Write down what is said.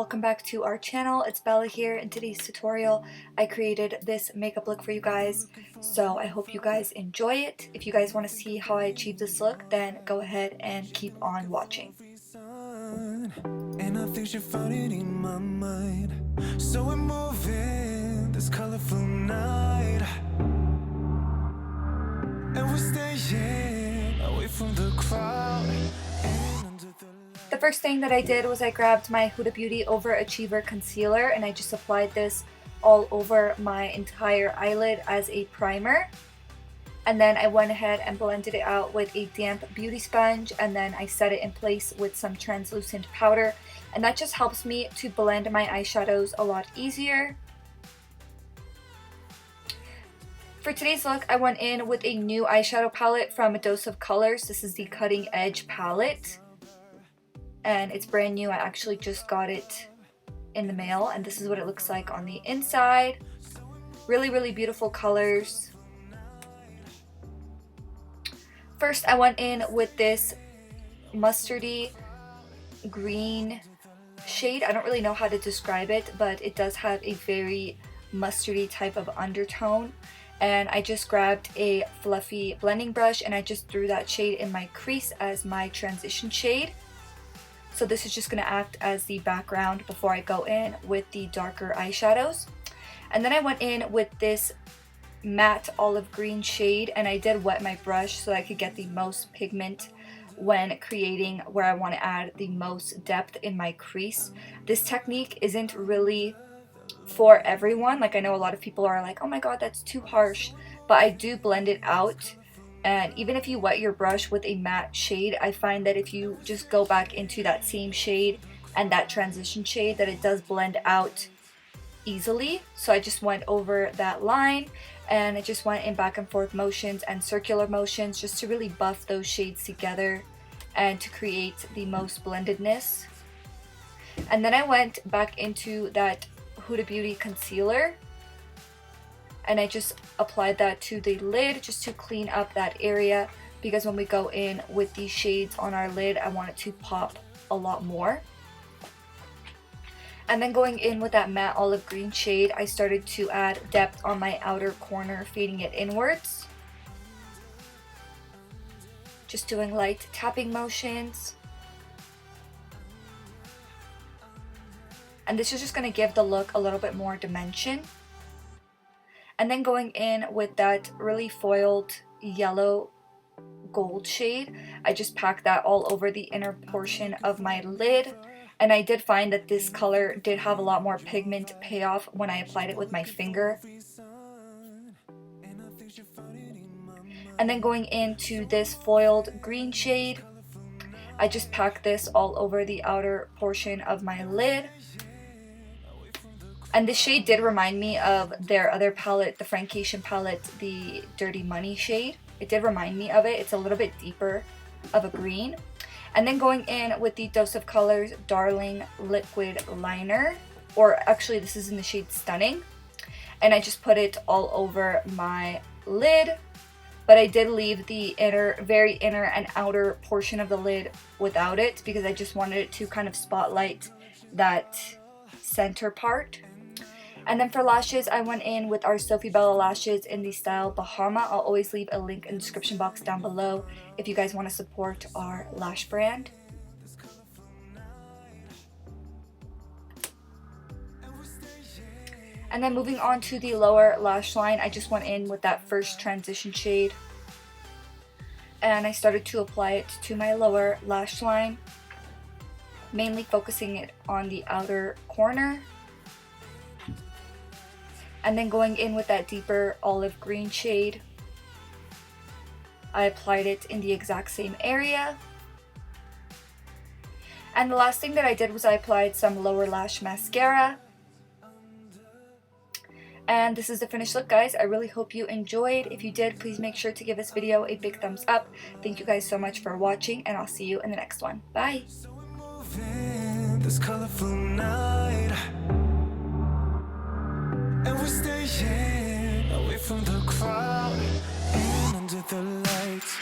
welcome back to our channel. It's Bella here. In today's tutorial I created this makeup look for you guys, so I hope you guys enjoy it. If you guys want to see how I achieved this look, then go ahead and keep on watching. And I think she found it in my mind, so we're moving this colorful night, and we're staying away from the crowd. The first thing that I did was I grabbed my Huda Beauty Overachiever Concealer and I just applied this all over my entire eyelid as a primer. And then I went ahead and blended it out with a damp beauty sponge, and then I set it in place with some translucent powder, and that just helps me to blend my eyeshadows a lot easier. For today's look, I went in with a new eyeshadow palette from A Dose of Colors. This is the Cutting Edge palette, and it's brand new. I actually just got it in the mail, and this is what it looks like on the inside. Really beautiful colors. First, I went in with this mustardy green shade. I don't really know how to describe it, but it does have a very mustardy type of undertone. And I just grabbed a fluffy blending brush and I just threw that shade in my crease as my transition shade. So this is just going to act as the background before I go in with the darker eyeshadows. And then I went in with this matte olive green shade, and I did wet my brush so I could get the most pigment when creating where I want to add the most depth in my crease. This technique isn't really for everyone. Like, I know a lot of people are like, oh my god, that's too harsh, but I do blend it out. And even if you wet your brush with a matte shade, I find that if you just go back into that same shade and that transition shade, that it does blend out easily. So I just went over that line and I just went in back and forth motions and circular motions just to really buff those shades together and to create the most blendedness. And then I went back into that Huda Beauty concealer and I just applied that to the lid just to clean up that area, because when we go in with these shades on our lid, I want it to pop a lot more. And then going in with that matte olive green shade, I started to add depth on my outer corner, fading it inwards. Just doing light tapping motions. And this is just going to give the look a little bit more dimension. And then going in with that really foiled yellow gold shade, I just packed that all over the inner portion of my lid. And I did find that this color did have a lot more pigment payoff when I applied it with my finger. And then going into this foiled green shade, I just packed this all over the outer portion of my lid. And this shade did remind me of their other palette, the Francation palette, the Dirty Money shade. It did remind me of it. It's a little bit deeper of a green. And then going in with the Dose of Colors Darling Liquid Liner, or actually this is in the shade Stunning. And I just put it all over my lid, but I did leave the very inner and outer portion of the lid without it, because I just wanted it to kind of spotlight that center part. And then for lashes, I went in with our Sophie Bella lashes in the style Bahama. I'll always leave a link in the description box down below if you guys want to support our lash brand. And then moving on to the lower lash line, I just went in with that first transition shade. And I started to apply it to my lower lash line, mainly focusing it on the outer corner. And then going in with that deeper olive green shade, I applied it in the exact same area. And the last thing that I did was I applied some lower lash mascara. And this is the finished look, guys. I really hope you enjoyed. If you did, please make sure to give this video a big thumbs up. Thank you guys so much for watching, and I'll see you in the next one. Bye! And we're staying away from the crowd and under the lights.